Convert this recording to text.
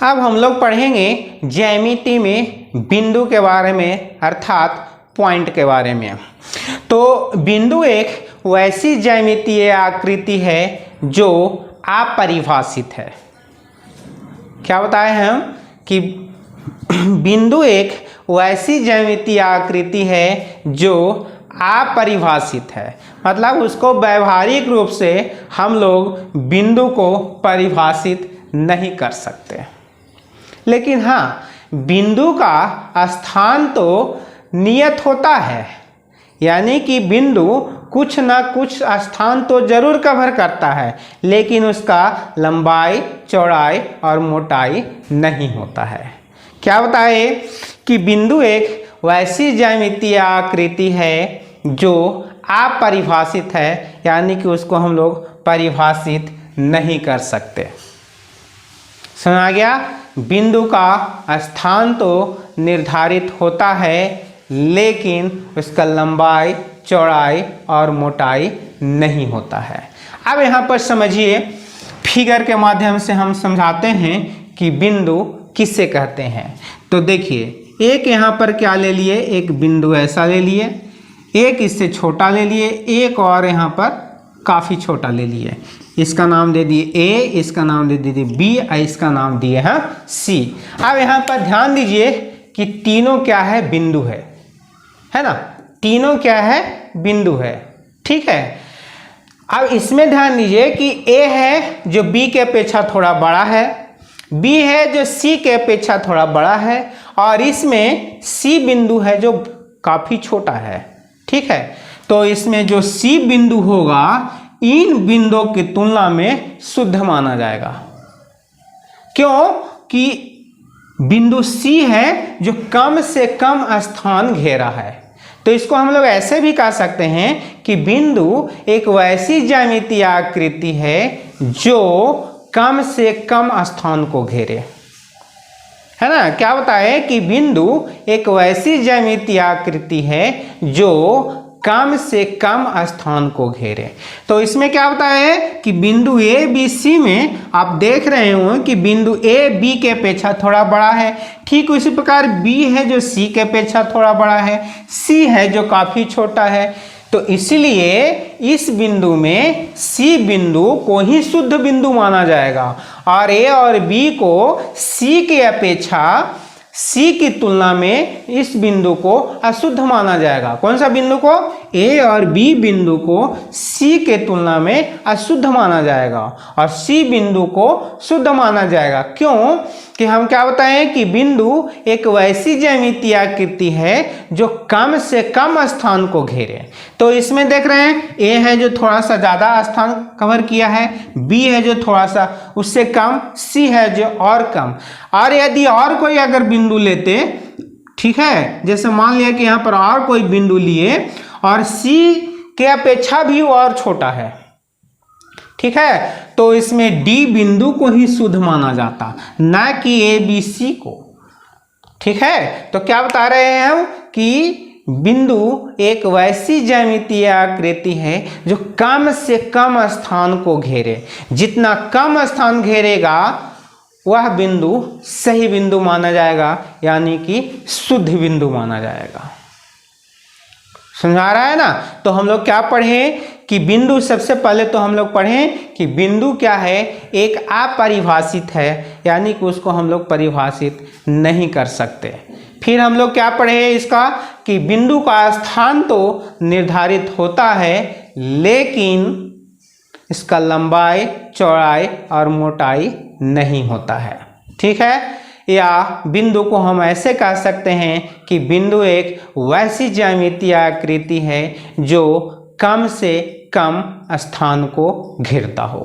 अब हम लोग पढ़ेंगे ज्यामिति में बिंदु के बारे में, अर्थात पॉइंट के बारे में। तो बिंदु एक वैसी ज्यामितीय आकृति है जो अपरिभाषित है। क्या बताए हम कि बिंदु एक वैसी ज्यामितीय आकृति है जो अपरिभाषित है, मतलब उसको व्यवहारिक रूप से हम लोग बिंदु को परिभाषित नहीं कर सकते। लेकिन हाँ, बिंदु का स्थान तो नियत होता है, यानी कि बिंदु कुछ ना कुछ स्थान तो जरूर कवर करता है, लेकिन उसका लंबाई, चौड़ाई और मोटाई नहीं होता है। क्या बताए कि बिंदु एक वैसी ज्यामितीय आकृति है जो अपरिभाषित है, यानी कि उसको हम लोग परिभाषित नहीं कर सकते। समझ गया? बिंदु का स्थान तो निर्धारित होता है, लेकिन उसका लंबाई, चौड़ाई और मोटाई नहीं होता है। अब यहाँ पर समझिए, फिगर के माध्यम से हम समझाते हैं कि बिंदु किसे कहते हैं। तो देखिए, एक यहाँ पर क्या ले लिए, एक बिंदु ऐसा ले लिए, एक इससे छोटा ले लिए, एक और यहाँ पर काफ़ी छोटा ले लिए। इसका नाम दे दिए ए, इसका नाम दे दिए बी और इसका नाम दिए हैं सी। अब यहाँ पर ध्यान दीजिए कि तीनों क्या है, बिंदु है ना, तीनों क्या है, बिंदु है। ठीक है। अब इसमें ध्यान दीजिए कि ए है जो बी के अपेक्षा थोड़ा बड़ा है, बी है जो सी के अपेक्षा थोड़ा बड़ा है, और इसमें सी बिंदु है जो काफ़ी छोटा है। ठीक है। तो इसमें जो सी बिंदु होगा इन बिंदुओं की तुलना में शुद्ध माना जाएगा। क्यों? कि बिंदु सी है जो कम से कम स्थान घेरा है। तो इसको हम लोग ऐसे भी कह सकते हैं कि बिंदु एक वैसी ज्यामितीय आकृति है जो कम से कम स्थान को घेरे, है ना। क्या बताए कि बिंदु एक वैसी ज्यामितीय आकृति है जो कम से कम स्थान को घेरे। तो इसमें क्या होता है कि बिंदु ए बी सी में आप देख रहे हो कि बिंदु ए बी के अपेक्षा थोड़ा बड़ा है, ठीक उसी प्रकार बी है जो सी के अपेक्षा थोड़ा बड़ा है, सी है जो काफ़ी छोटा है। तो इसलिए इस बिंदु में सी बिंदु को ही शुद्ध बिंदु माना जाएगा, और ए और बी को सी के अपेक्षा, सी की तुलना में इस बिंदु को अशुद्ध माना जाएगा। कौन सा बिंदु को? ए और बी बिंदु को सी के तुलना में अशुद्ध माना जाएगा, और सी बिंदु को शुद्ध माना जाएगा। क्यों? कि हम क्या बताएं कि बिंदु एक वैसी ज्यामितीय आकृति है जो कम से कम स्थान को घेरे। तो इसमें देख रहे हैं, ए है जो थोड़ा सा ज़्यादा स्थान कवर किया है, बी है जो थोड़ा सा उससे कम, सी है जो और कम। और यदि और कोई अगर बिंदु लेते, ठीक है, जैसे मान लिया कि यहाँ पर और कोई बिंदु लिए और सी के अपेक्षा भी और छोटा है, ठीक है, तो इसमें डी बिंदु को ही शुद्ध माना जाता, ना कि ए बी सी को। ठीक है। तो क्या बता रहे हैं हम कि बिंदु एक वैसी ज्यामितीय आकृति है जो कम से कम स्थान को घेरे। जितना कम स्थान घेरेगा वह बिंदु सही बिंदु माना जाएगा, यानी कि शुद्ध बिंदु माना जाएगा। समझा रहा है ना। तो हम लोग क्या पढ़ें कि बिंदु, सबसे पहले तो हम लोग पढ़ें कि बिंदु क्या है, एक अपरिभाषित है, यानी कि उसको हम लोग परिभाषित नहीं कर सकते। फिर हम लोग क्या पढ़े इसका कि बिंदु का स्थान तो निर्धारित होता है, लेकिन इसका लंबाई, चौड़ाई और मोटाई नहीं होता है। ठीक है। या बिंदु को हम ऐसे कह सकते हैं कि बिंदु एक वैसी ज्यामितीय आकृति है जो कम से कम स्थान को घेरता हो।